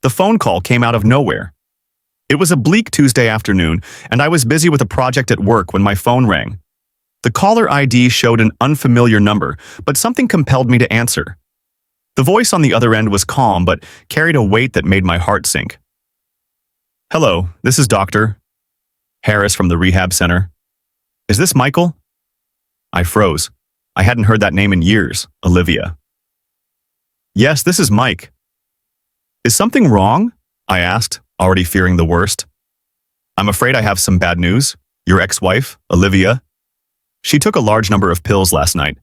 The phone call came out of nowhere. It was a bleak Tuesday afternoon, and I was busy with a project at work when my phone rang. The caller ID showed an unfamiliar number, but something compelled me to answer. The voice on the other end was calm, but carried a weight that made my heart sink. "Hello, this is Dr. Harris from the rehab center. Is this Michael?" I froze. I hadn't heard that name in years. Olivia. "Yes, this is Mike." "Is something wrong?" I asked, already fearing the worst. "I'm afraid I have some bad news. Your ex-wife, Olivia. She took a large number of pills last night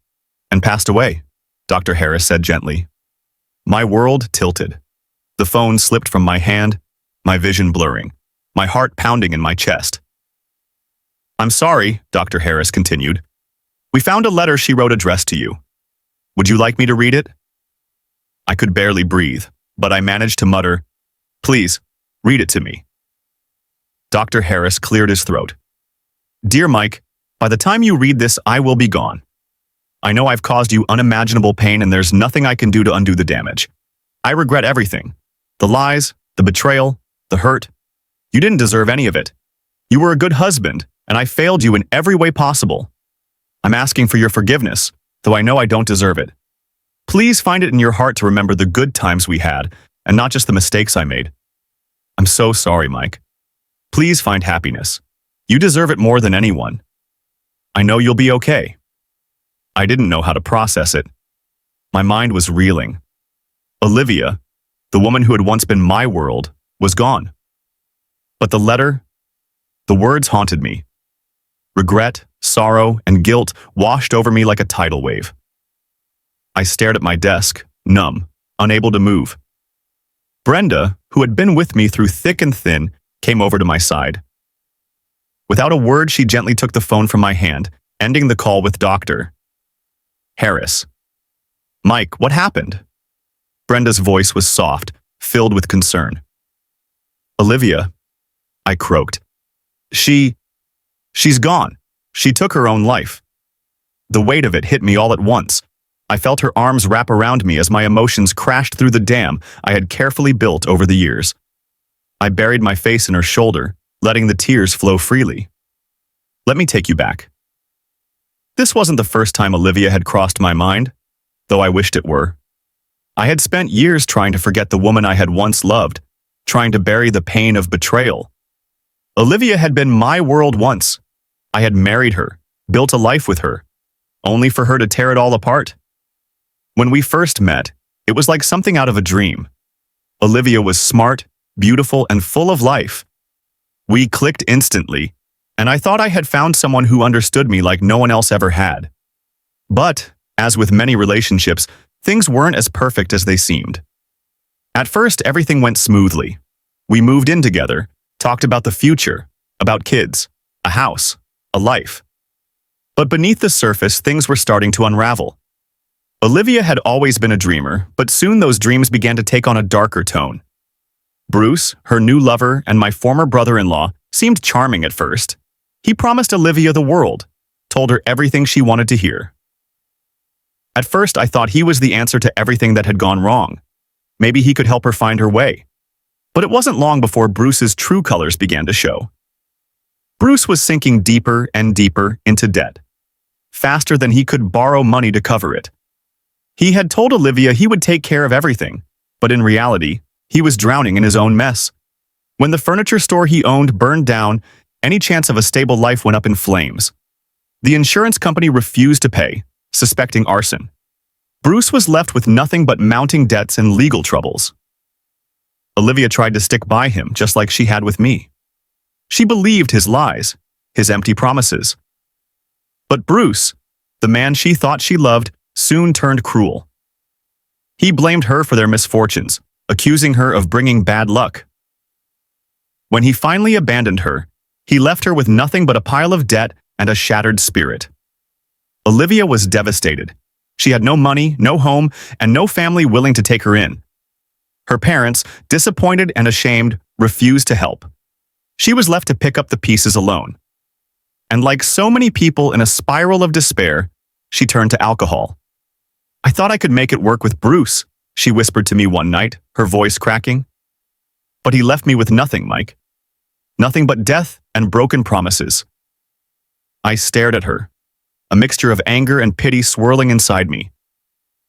and passed away," Dr. Harris said gently. My world tilted. The phone slipped from my hand, my vision blurring, my heart pounding in my chest. "I'm sorry," Dr. Harris continued. "We found a letter she wrote addressed to you. Would you like me to read it?" I could barely breathe, but I managed to mutter, "Please, read it to me." Dr. Harris cleared his throat. "Dear Mike, by the time you read this, I will be gone. I know I've caused you unimaginable pain and there's nothing I can do to undo the damage. I regret everything. The lies, the betrayal, the hurt. You didn't deserve any of it. You were a good husband, and I failed you in every way possible. I'm asking for your forgiveness, though I know I don't deserve it. Please find it in your heart to remember the good times we had, and not just the mistakes I made. I'm so sorry, Mike. Please find happiness. You deserve it more than anyone. I know you'll be okay." I didn't know how to process it. My mind was reeling. Olivia, the woman who had once been my world, was gone. But the letter, the words haunted me. Regret, sorrow, and guilt washed over me like a tidal wave. I stared at my desk, numb, unable to move. Brenda, who had been with me through thick and thin, came over to my side. Without a word, she gently took the phone from my hand, ending the call with Dr. Harris. "Mike, what happened?" Brenda's voice was soft, filled with concern. "Olivia," I croaked. She's gone. She took her own life." The weight of it hit me all at once. I felt her arms wrap around me as my emotions crashed through the dam I had carefully built over the years. I buried my face in her shoulder, letting the tears flow freely. "Let me take you back." This wasn't the first time Olivia had crossed my mind, though I wished it were. I had spent years trying to forget the woman I had once loved, trying to bury the pain of betrayal. Olivia had been my world once. I had married her, built a life with her, only for her to tear it all apart. When we first met, it was like something out of a dream. Olivia was smart, beautiful, and full of life. We clicked instantly, and I thought I had found someone who understood me like no one else ever had. But, as with many relationships, things weren't as perfect as they seemed. At first, everything went smoothly. We moved in together, talked about the future, about kids, a house, a life. But beneath the surface, things were starting to unravel. Olivia had always been a dreamer, but soon those dreams began to take on a darker tone. Bruce, her new lover, and my former brother-in-law seemed charming at first. He promised Olivia the world, told her everything she wanted to hear. At first, I thought he was the answer to everything that had gone wrong. Maybe he could help her find her way. But it wasn't long before Bruce's true colors began to show. Bruce was sinking deeper and deeper into debt, faster than he could borrow money to cover it. He had told Olivia he would take care of everything, but in reality, he was drowning in his own mess. When the furniture store he owned burned down, any chance of a stable life went up in flames. The insurance company refused to pay, suspecting arson. Bruce was left with nothing but mounting debts and legal troubles. Olivia tried to stick by him, just like she had with me. She believed his lies, his empty promises. But Bruce, the man she thought she loved, soon turned cruel. He blamed her for their misfortunes, accusing her of bringing bad luck. When he finally abandoned her, he left her with nothing but a pile of debt and a shattered spirit. Olivia was devastated. She had no money, no home, and no family willing to take her in. Her parents, disappointed and ashamed, refused to help. She was left to pick up the pieces alone. And like so many people in a spiral of despair, she turned to alcohol. "I thought I could make it work with Bruce," she whispered to me one night, her voice cracking. But he left me with nothing, Mike. Nothing but death and broken promises. I stared at her, a mixture of anger and pity swirling inside me.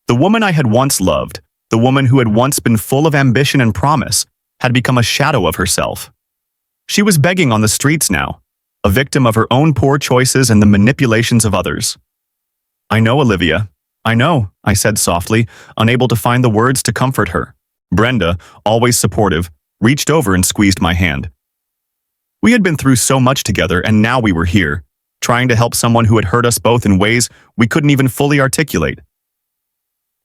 The woman I had once loved, the woman who had once been full of ambition and promise, had become a shadow of herself. She was begging on the streets now, a victim of her own poor choices and the manipulations of others. I know, Olivia. I know, I said softly, unable to find the words to comfort her. Brenda, always supportive, reached over and squeezed my hand. We had been through so much together, and now we were here, trying to help someone who had hurt us both in ways we couldn't even fully articulate.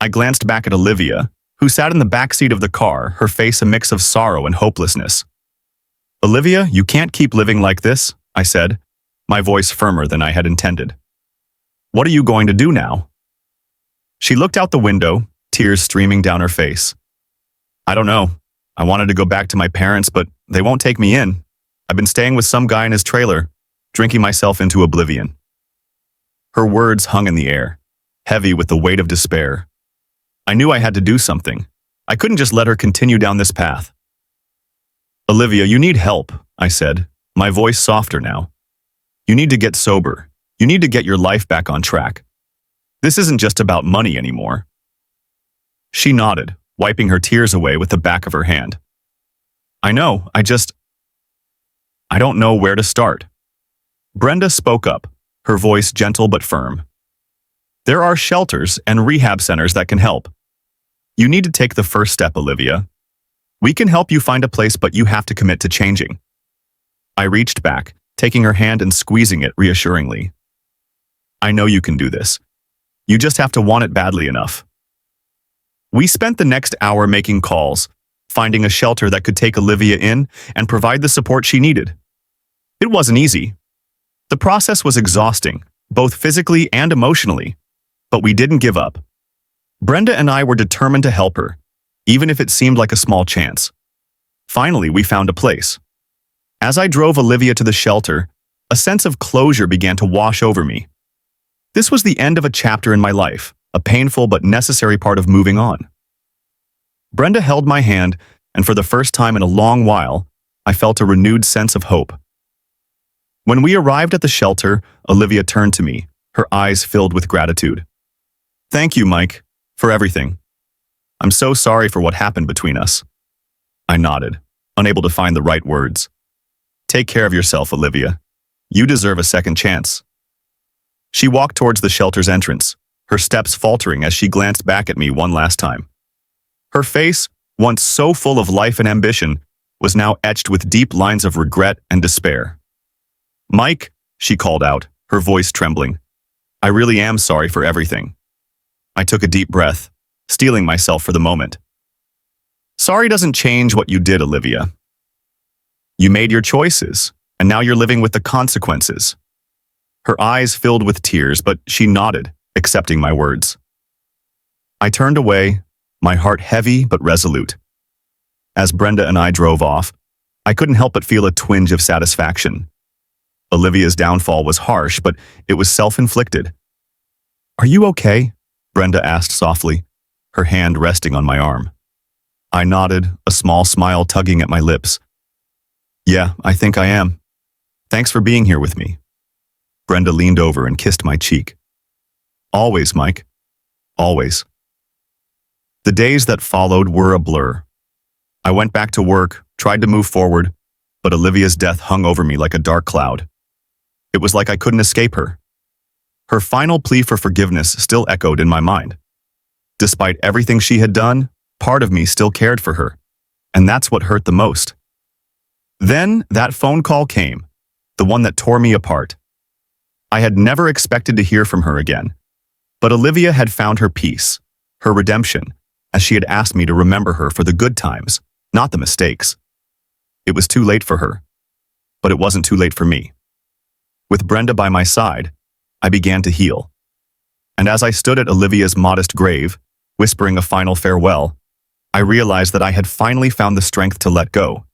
I glanced back at Olivia, who sat in the back seat of the car, her face a mix of sorrow and hopelessness. Olivia, you can't keep living like this, I said, my voice firmer than I had intended. What are you going to do now? She looked out the window, tears streaming down her face. I don't know. I wanted to go back to my parents, but they won't take me in. I've been staying with some guy in his trailer, drinking myself into oblivion. Her words hung in the air, heavy with the weight of despair. I knew I had to do something. I couldn't just let her continue down this path. Olivia, you need help, I said, my voice softer now. You need to get sober. You need to get your life back on track. This isn't just about money anymore. She nodded, wiping her tears away with the back of her hand. I know, I don't know where to start. Brenda spoke up, her voice gentle but firm. There are shelters and rehab centers that can help. You need to take the first step, Olivia. We can help you find a place, but you have to commit to changing. I reached back, taking her hand and squeezing it reassuringly. I know you can do this. You just have to want it badly enough. We spent the next hour making calls, finding a shelter that could take Olivia in and provide the support she needed. It wasn't easy. The process was exhausting, both physically and emotionally, but we didn't give up. Brenda and I were determined to help her, even if it seemed like a small chance. Finally, we found a place. As I drove Olivia to the shelter, a sense of closure began to wash over me. This was the end of a chapter in my life, a painful but necessary part of moving on. Brenda held my hand, and for the first time in a long while, I felt a renewed sense of hope. When we arrived at the shelter, Olivia turned to me, her eyes filled with gratitude. Thank you, Mike, for everything. I'm so sorry for what happened between us. I nodded, unable to find the right words. Take care of yourself, Olivia. You deserve a second chance. She walked towards the shelter's entrance, her steps faltering as she glanced back at me one last time. Her face, once so full of life and ambition, was now etched with deep lines of regret and despair. Mike, she called out, her voice trembling. I really am sorry for everything. I took a deep breath, steeling myself for the moment. Sorry doesn't change what you did, Olivia. You made your choices, and now you're living with the consequences. Her eyes filled with tears, but she nodded, accepting my words. I turned away, my heart heavy but resolute. As Brenda and I drove off, I couldn't help but feel a twinge of satisfaction. Olivia's downfall was harsh, but it was self-inflicted. Are you okay? Brenda asked softly, her hand resting on my arm. I nodded, a small smile tugging at my lips. Yeah, I think I am. Thanks for being here with me. Brenda leaned over and kissed my cheek. Always, Mike. Always. The days that followed were a blur. I went back to work, tried to move forward, but Olivia's death hung over me like a dark cloud. It was like I couldn't escape her. Her final plea for forgiveness still echoed in my mind. Despite everything she had done, part of me still cared for her, and that's what hurt the most. Then that phone call came, the one that tore me apart. I had never expected to hear from her again, but Olivia had found her peace, her redemption, as she had asked me to remember her for the good times, not the mistakes. It was too late for her, but it wasn't too late for me. With Brenda by my side, I began to heal. And as I stood at Olivia's modest grave, whispering a final farewell, I realized that I had finally found the strength to let go.